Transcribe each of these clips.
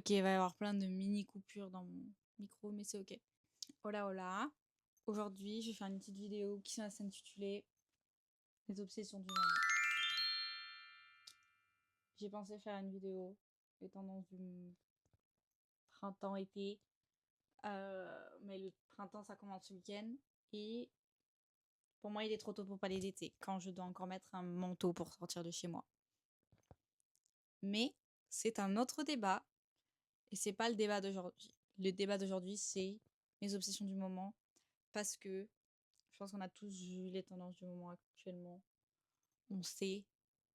Ok, il va y avoir plein de mini coupures dans mon micro, mais c'est ok. Hola hola. Aujourd'hui, je vais faire une petite vidéo qui s'intitulée Les obsessions du moment. J'ai pensé faire une vidéo les tendances du printemps-été. Mais le printemps, ça commence ce week-end. Et pour moi, il est trop tôt pour parler d'été, quand je dois encore mettre un manteau pour sortir de chez moi. Mais c'est un autre débat. Et c'est pas le débat d'aujourd'hui. Le débat d'aujourd'hui, c'est mes obsessions du moment. Parce que je pense qu'on a tous vu les tendances du moment actuellement. On sait,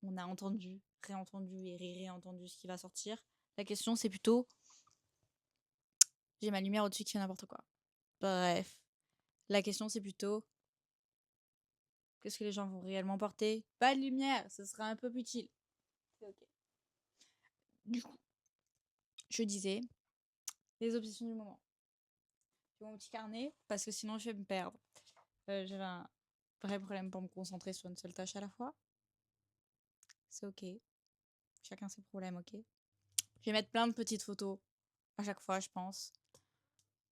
on a entendu, réentendu et réentendu ce qui va sortir. La question, c'est plutôt... J'ai ma lumière au-dessus qui fait n'importe quoi. Bref. La question, c'est plutôt... Qu'est-ce que les gens vont réellement porter? Pas de lumière, ce sera un peu plus chill. C'est ok. Du coup, je disais, les obsessions du moment. J'ai mon petit carnet, parce que sinon je vais me perdre. J'avais un vrai problème pour me concentrer sur une seule tâche à la fois. C'est ok. Chacun ses problèmes, ok. Je vais mettre plein de petites photos à chaque fois, je pense,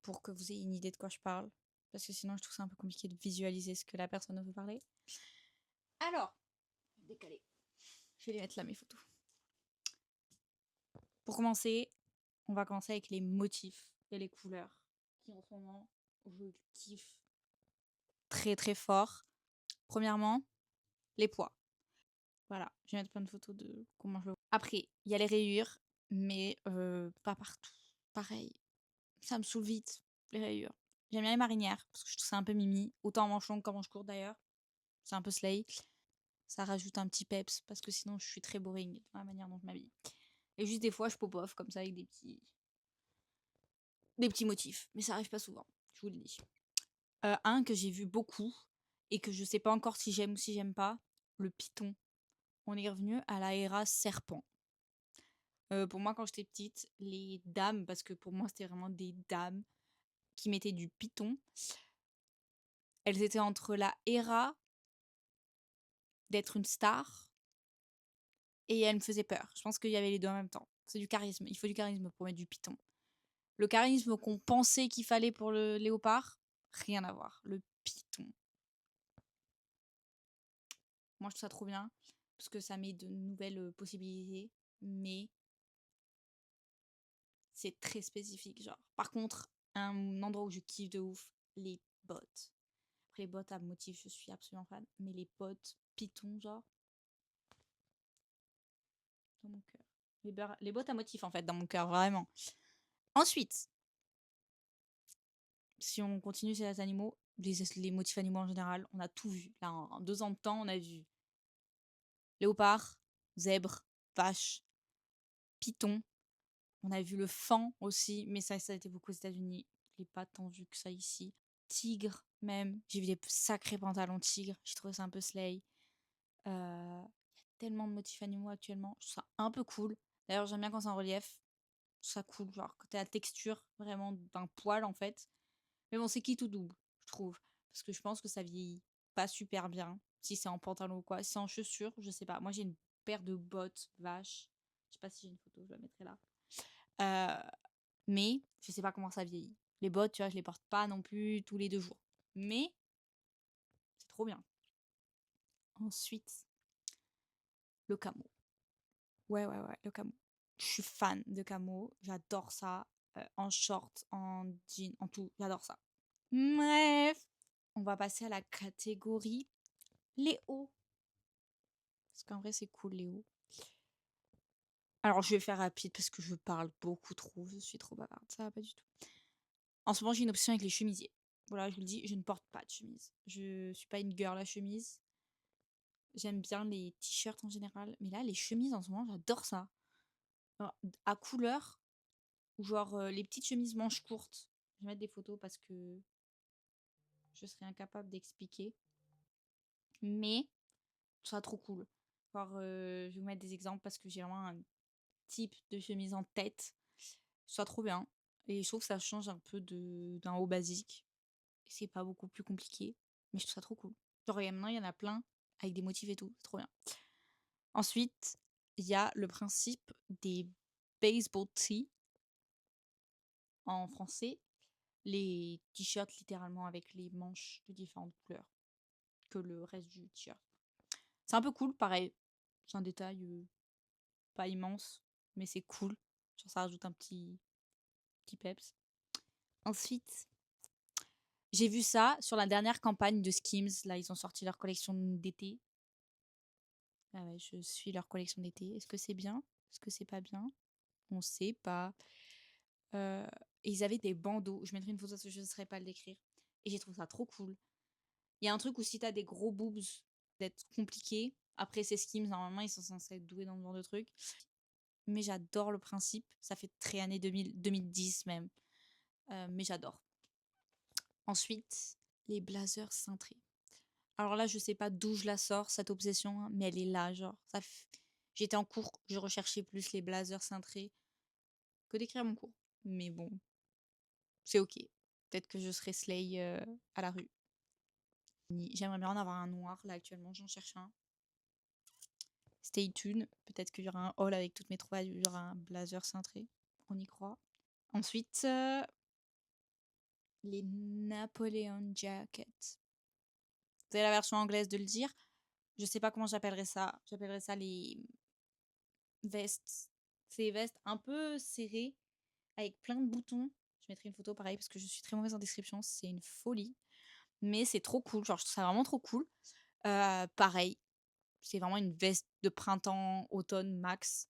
pour que vous ayez une idée de quoi je parle. Parce que sinon, je trouve ça un peu compliqué de visualiser ce que la personne veut parler. Alors, décaler. Je vais les mettre là, mes photos. Pour commencer, on va commencer avec les motifs et les couleurs qui, en ce moment, je kiffe très très fort. Premièrement, les pois. Voilà, je vais mettre plein de photos de comment je le vois. Après, il y a les rayures, mais pas partout. Pareil, ça me saoule vite, les rayures. J'aime bien les marinières, parce que je trouve ça un peu mimi. Autant en manche longue qu'en manche courte d'ailleurs. C'est un peu slay. Ça rajoute un petit peps, parce que sinon je suis très boring dans la manière dont je m'habille. Et juste des fois, je pop off comme ça avec des petits motifs. Mais ça arrive pas souvent, je vous le dis. Un que j'ai vu beaucoup, et que je sais pas encore si j'aime ou si j'aime pas, le python. On est revenu à la era serpent. Pour moi, quand j'étais petite, les dames, parce que pour moi c'était vraiment des dames qui mettaient du python, elles étaient entre la era d'être une star et elle me faisait peur. Je pense qu'il y avait les deux en même temps. C'est du charisme. Il faut du charisme pour mettre du python. Le charisme qu'on pensait qu'il fallait pour le léopard, rien à voir. Le python. Moi, je trouve ça trop bien parce que ça met de nouvelles possibilités, mais c'est très spécifique. Genre, par contre, un endroit où je kiffe de ouf, les bottes. Après, les bottes à motif, je suis absolument fan, mais les bottes python, genre, dans mon cœur. Les bottes à motif, en fait, dans mon cœur, vraiment. Ensuite, si on continue sur les animaux, les motifs animaux en général, on a tout vu. Là, en 2 ans de temps, on a vu léopard, zèbre, vache, python. On a vu le fan aussi, mais ça a été beaucoup aux États-Unis. Je l'ai pas tant vu que ça ici. Tigre, même. J'ai vu des sacrés pantalons tigres. J'ai trouvé ça un peu slay. Il y a tellement de motifs animaux actuellement. Je trouve ça un peu cool. D'ailleurs, j'aime bien quand c'est en relief. Je trouve ça cool. Genre, quand t'as la texture vraiment d'un poil, en fait. Mais bon, c'est qui tout double, je trouve. Parce que je pense que ça vieillit pas super bien. Si c'est en pantalon ou quoi. Si c'est en chaussures, je sais pas. Moi, j'ai une paire de bottes vaches. Je sais pas si j'ai une photo, je la mettrai là. Mais je sais pas comment ça vieillit. Les bottes, tu vois, je les porte pas non plus tous les 2 jours. Mais c'est trop bien. Ensuite, le camo. Ouais, ouais, ouais, le camo. Je suis fan de camo. J'adore ça. En short, en jean, en tout. J'adore ça. Bref, on va passer à la catégorie les hauts. Parce qu'en vrai, c'est cool, les hauts. Alors, je vais faire rapide parce que je parle beaucoup trop. Je suis trop bavarde. Ça va pas du tout. En ce moment, j'ai une option avec les chemisiers. Voilà, je vous le dis, je ne porte pas de chemise. Je suis pas une girl à chemise. J'aime bien les t-shirts en général. Mais là, les chemises en ce moment, j'adore ça. Alors, à couleur, ou genre les petites chemises manches courtes. Je vais mettre des photos parce que je serais incapable d'expliquer. Mais ça sera trop cool. Genre, je vais vous mettre des exemples parce que j'ai vraiment un type de chemise en tête. Ça trop bien. Et je trouve que ça change un peu d'un haut basique. Et c'est pas beaucoup plus compliqué. Mais je trouve ça trop cool. Genre, maintenant, il y en a plein avec des motifs et tout. C'est trop bien. Ensuite, il y a le principe des baseball tee. en français les t-shirts littéralement avec les manches de différentes couleurs que le reste du t-shirt. C'est un peu cool, pareil. C'est un détail pas immense, mais c'est cool. Genre, ça rajoute un petit peps. Ensuite, j'ai vu ça sur la dernière campagne de Skims. Là, ils ont sorti leur collection d'été. Ah ouais, je suis leur collection d'été. Est-ce que c'est bien? Est-ce que c'est pas bien? On sait pas. Et ils avaient des bandeaux. Je mettrai une photo parce que je ne saurais pas le décrire. Et j'ai trouvé ça trop cool. Il y a un truc où si t'as des gros boobs, d'être compliqué. Après, c'est Skims, normalement, ils sont censés être doués dans ce genre de trucs. Mais j'adore le principe. Ça fait très années 2000, 2010 même. Mais j'adore. Ensuite, les blazers cintrés. Alors là, je sais pas d'où je la sors, cette obsession, hein, mais elle est là, genre. J'étais en cours, je recherchais plus les blazers cintrés que d'écrire mon cours. Mais bon, c'est ok. Peut-être que je serai slay à la rue. J'aimerais bien en avoir un noir, là actuellement, j'en cherche un. Stay tuned, peut-être qu'il y aura un haul avec toutes mes trouvailles, il y aura un blazer cintré, on y croit. Ensuite, les Napoleon Jackets. C'est la version anglaise de le dire. Je sais pas comment j'appellerais ça. J'appellerais ça les vestes. C'est des vestes un peu serrées, avec plein de boutons. Je mettrai une photo pareil parce que je suis très mauvaise en description, c'est une folie. Mais c'est trop cool, genre je trouve ça vraiment trop cool. Pareil, c'est vraiment une veste de printemps, automne max.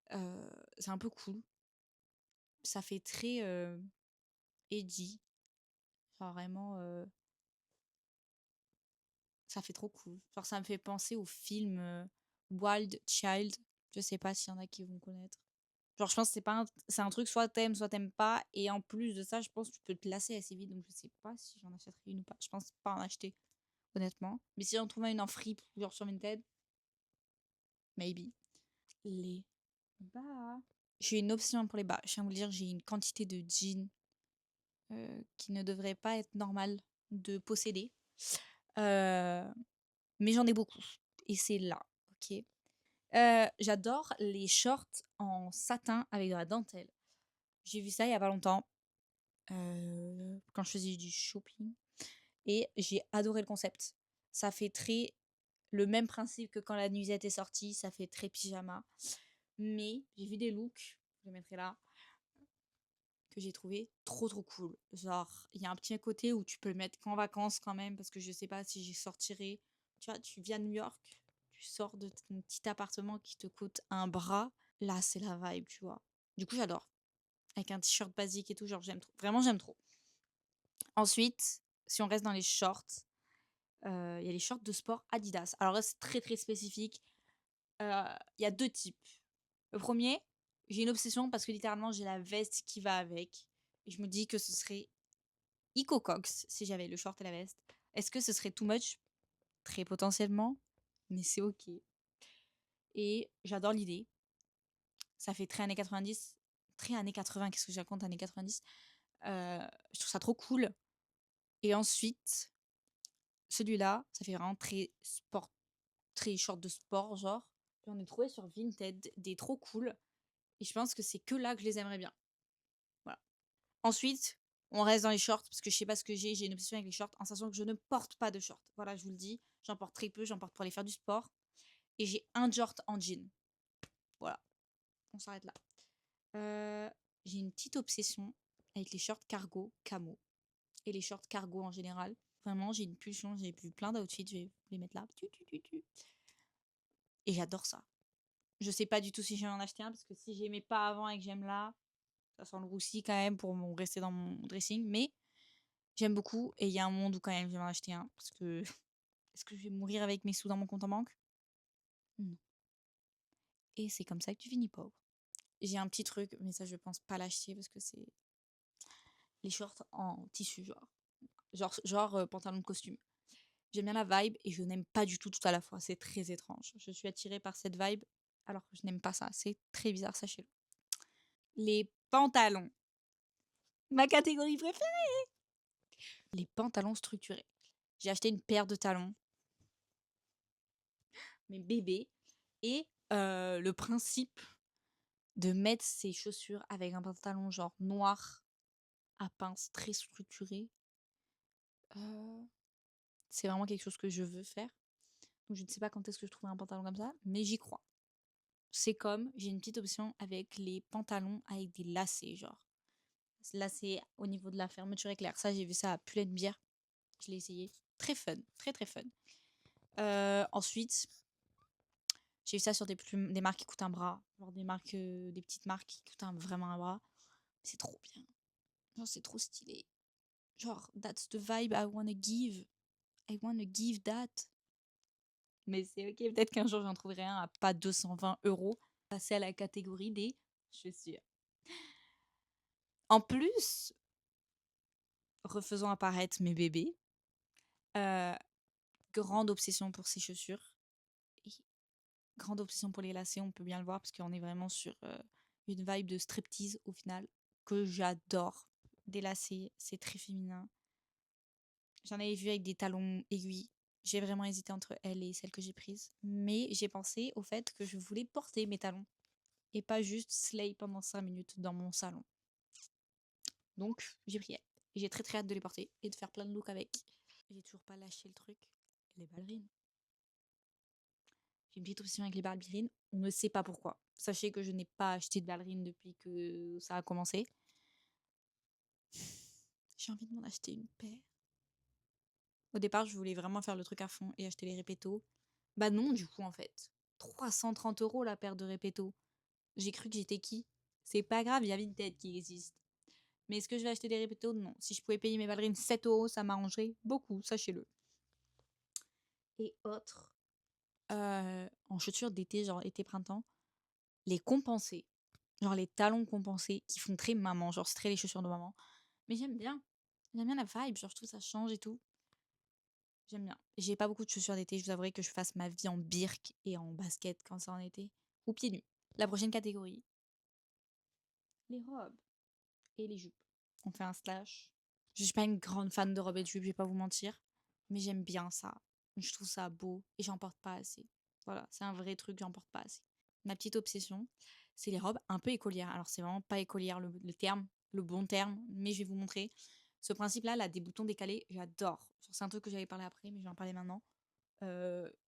C'est un peu cool. Ça fait très edgy. Genre vraiment, ça fait trop cool. Genre ça me fait penser au film Wild Child. Je sais pas s'il y en a qui vont connaître. Genre je pense que c'est un truc soit t'aimes pas. Et en plus de ça, je pense que tu peux te lasser assez vite. Donc je sais pas si j'en achèterai une ou pas. Je pense pas en acheter, honnêtement. Mais si j'en trouvais une en fripe, genre sur Vinted, maybe. Les bas. J'ai une option pour les bas. Je tiens à vous le dire, j'ai une quantité de jeans qui ne devrait pas être normale de posséder. Mais j'en ai beaucoup. Et c'est là, ok. J'adore les shorts en satin avec de la dentelle. J'ai vu ça il y a pas longtemps, quand je faisais du shopping. Et j'ai adoré le concept. Ça fait très le même principe que quand la nuisette est sortie. Ça fait très pyjama. Mais j'ai vu des looks, je les mettrai là, que j'ai trouvé trop cool. Genre, il y a un petit côté où tu peux le mettre qu'en vacances quand même, parce que je sais pas si j'y sortirai. Tu vois, tu viens de New York, tu sors de ton petit appartement qui te coûte un bras. Là, c'est la vibe, tu vois. Du coup, j'adore. Avec un t-shirt basique et tout, genre, j'aime trop. Vraiment, j'aime trop. Ensuite, si on reste dans les shorts, il y a les shorts de sport Adidas. Alors là, c'est très spécifique. Il y a deux types. Le premier, j'ai une obsession parce que littéralement, j'ai la veste qui va avec. Et je me dis que ce serait Ico Cox si j'avais le short et la veste. Est-ce que ce serait too much? Très potentiellement, mais c'est ok. Et j'adore l'idée. Ça fait très années 90, très années 80, qu'est-ce que je raconte, années 90. Je trouve ça trop cool. Et ensuite, celui-là, ça fait vraiment très sport, très short de sport, genre. J'en ai trouvé sur Vinted, des trop cool. Et je pense que c'est que là que je les aimerais bien. Voilà. Ensuite, on reste dans les shorts, parce que je sais pas ce que j'ai une obsession avec les shorts, en sachant que je ne porte pas de shorts. Voilà, je vous le dis, j'en porte très peu, j'en porte pour aller faire du sport. Et j'ai un short en jean. Voilà, on s'arrête là. J'ai une petite obsession avec les shorts cargo camo. Et les shorts cargo en général. Vraiment, j'ai une pulsion, j'ai vu plein d'outfits, je vais les mettre là. Et j'adore ça. Je sais pas du tout si je vais en acheter un, parce que si j'aimais pas avant et que j'aime là, ça sent le roussi quand même pour rester dans mon dressing. Mais j'aime beaucoup et il y a un monde où quand même je vais en acheter un. Parce que est-ce que je vais mourir avec mes sous dans mon compte en banque? Non. Et c'est comme ça que tu finis pauvre. J'ai un petit truc, mais ça je pense pas l'acheter parce que c'est les shorts en tissu, genre pantalon de costume. J'aime bien la vibe et je n'aime pas du tout tout à la fois. C'est très étrange. Je suis attirée par cette vibe alors que je n'aime pas ça. C'est très bizarre, sachez-le. Les pantalons. Ma catégorie préférée. Les pantalons structurés. J'ai acheté une paire de talons, mes bébés, et le principe de mettre ses chaussures avec un pantalon genre noir à pince très structuré. C'est vraiment quelque chose que je veux faire. Donc je ne sais pas quand est-ce que je trouverai un pantalon comme ça, mais j'y crois. C'est comme, j'ai une petite option avec les pantalons avec des lacets, genre. Lacets au niveau de la fermeture éclair. Ça, j'ai vu ça à Pull&Bear. Je l'ai essayé. Très fun, très très fun. Ensuite, j'ai vu ça sur des marques qui coûtent un bras. Genre des petites marques qui coûtent vraiment un bras. C'est trop bien. Genre, c'est trop stylé. Genre, that's the vibe I wanna give. I wanna give that. Mais c'est ok, peut-être qu'un jour j'en trouverai un à pas 220 €. Passer à la catégorie des chaussures. En plus, refaisons apparaître mes bébés. Grande obsession pour ces chaussures. Et grande obsession pour les lacets, on peut bien le voir, parce qu'on est vraiment sur une vibe de striptease au final, que j'adore. Des lacets, c'est très féminin. J'en avais vu avec des talons aiguilles. J'ai vraiment hésité entre elles et celles que j'ai prises. Mais j'ai pensé au fait que je voulais porter mes talons et pas juste slay pendant 5 minutes dans mon salon. Donc, j'ai pris elles. Et j'ai très très hâte de les porter et de faire plein de looks avec. J'ai toujours pas lâché le truc. Les ballerines. J'ai une petite obsession avec les ballerines. On ne sait pas pourquoi. Sachez que je n'ai pas acheté de ballerines depuis que ça a commencé. J'ai envie de m'en acheter une paire. Au départ, je voulais vraiment faire le truc à fond et acheter les répétos. Bah non, du coup, en fait. 330 € la paire de répétos. J'ai cru que j'étais qui? C'est pas grave, il y a Vinted qui existe. Mais est-ce que je vais acheter des répétos? Non. Si je pouvais payer mes ballerines 7 €, ça m'arrangerait beaucoup, sachez-le. Et autre, en chaussures d'été, genre été-printemps, les compensés. Genre les talons compensés qui font très maman, genre c'est très les chaussures de maman. Mais j'aime bien. J'aime bien la vibe, genre je trouve ça change et tout. J'aime bien. J'ai pas beaucoup de chaussures d'été, je vous avouerai que je fasse ma vie en birk et en basket quand c'est en été. Ou pieds nus. La prochaine catégorie, les robes et les jupes. On fait un slash. Je suis pas une grande fan de robes et de jupes, je vais pas vous mentir. Mais j'aime bien ça. Je trouve ça beau et j'en porte pas assez. Voilà, c'est un vrai truc, j'en porte pas assez. Ma petite obsession, c'est les robes un peu écolières. Alors c'est vraiment pas écolière le terme, le bon terme, mais je vais vous montrer. Ce principe-là, là, des boutons décalés, j'adore. C'est un truc que j'avais parlé après, mais je vais en parler maintenant.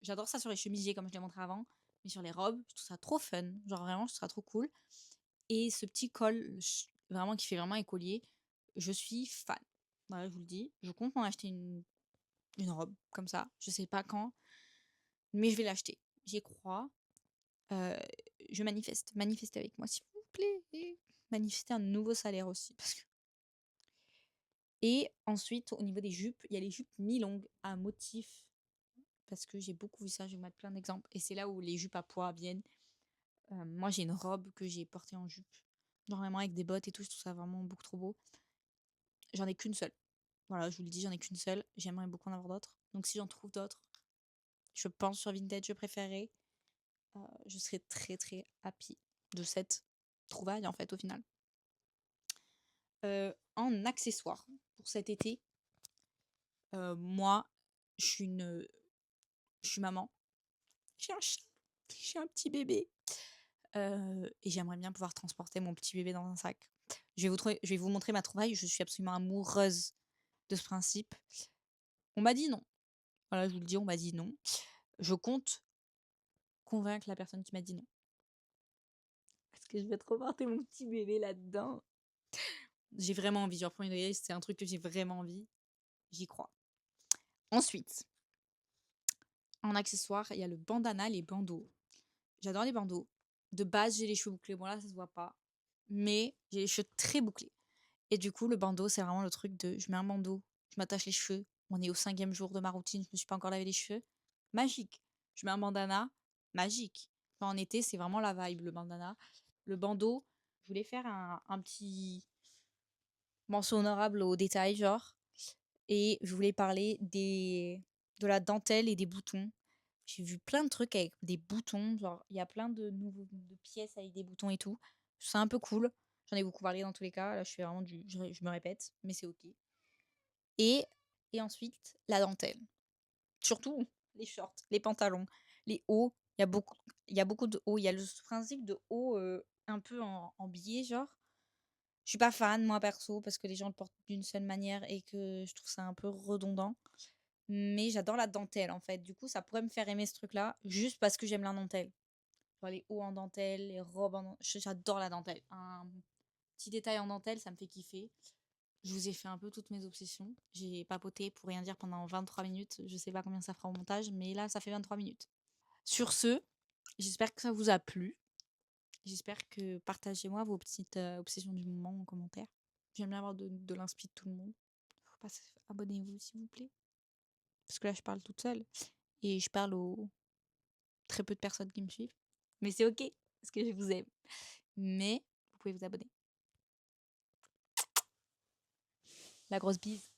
J'adore ça sur les chemisiers, comme je l'ai montré avant. Mais sur les robes, je trouve ça trop fun. Genre vraiment, je trouve ça trop cool. Et ce petit col, vraiment, qui fait vraiment écolier, je suis fan. Voilà, je vous le dis. Je compte m'en acheter une robe, comme ça. Je sais pas quand, mais je vais l'acheter. J'y crois. Je manifeste. Manifestez avec moi, s'il vous plaît. Et manifestez un nouveau salaire aussi. Et ensuite, au niveau des jupes, il y a les jupes mi-longues à motif. Parce que j'ai beaucoup vu ça, je vais vous mettre plein d'exemples. Et c'est là où les jupes à pois viennent. Moi, j'ai une robe que j'ai portée en jupe. Normalement, avec des bottes et tout, je trouve ça vraiment beaucoup trop beau. J'en ai qu'une seule. Voilà, je vous le dis, j'en ai qu'une seule. J'aimerais beaucoup en avoir d'autres. Donc, si j'en trouve d'autres, je pense sur Vinted, je préférerais. Je serais très, très happy de cette trouvaille, en fait, au final. En accessoires, pour cet été, moi, je suis maman. J'ai un chat. J'ai un petit bébé. Et j'aimerais bien pouvoir transporter mon petit bébé dans un sac. Je vais vous montrer ma trouvaille. Je suis absolument amoureuse de ce principe. On m'a dit non. Voilà, je vous le dis, on m'a dit non. Je compte convaincre la personne qui m'a dit non. Parce que je vais trop porter mon petit bébé là-dedans. J'ai vraiment envie. Genre, premier degré, c'est un truc que j'ai vraiment envie. J'y crois. Ensuite, en accessoire, il y a le bandana, les bandeaux. J'adore les bandeaux. De base, j'ai les cheveux bouclés. Bon, là, ça se voit pas. Mais j'ai les cheveux très bouclés. Et du coup, le bandeau, c'est vraiment le truc de je mets un bandeau, je m'attache les cheveux. On est au 5e jour de ma routine, je me suis pas encore lavé les cheveux. Magique. Je mets un bandana, magique. Enfin, en été, c'est vraiment la vibe, le bandana. Le bandeau, je voulais faire un petit mention honorable aux détails, genre. Et je voulais parler de la dentelle et des boutons. J'ai vu plein de trucs avec des boutons, genre il y a plein de pièces avec des boutons et tout. C'est un peu cool. J'en ai beaucoup parlé dans tous les cas. Là, je fais vraiment je me répète, mais c'est ok. Et, et ensuite, la dentelle. Surtout les shorts, les pantalons, les hauts. Il y a beaucoup de hauts. Il y a le principe de haut un peu en biais, genre. Je suis pas fan, moi, perso, parce que les gens le portent d'une seule manière et que je trouve ça un peu redondant. Mais j'adore la dentelle, en fait. Du coup, ça pourrait me faire aimer ce truc-là, juste parce que j'aime la dentelle. Genre les hauts en dentelle, les robes en dentelle. J'adore la dentelle. Un petit détail en dentelle, ça me fait kiffer. Je vous ai fait un peu toutes mes obsessions. J'ai papoté pour rien dire pendant 23 minutes. Je sais pas combien ça fera au montage, mais là, ça fait 23 minutes. Sur ce, j'espère que ça vous a plu. J'espère que partagez-moi vos petites obsessions du moment en commentaire. J'aime bien avoir de l'inspi de tout le monde. Faut pas abonnez-vous s'il vous plaît. Parce que là je parle toute seule. Et je parle aux très peu de personnes qui me suivent. Mais c'est ok, parce que je vous aime. Mais vous pouvez vous abonner. La grosse bise.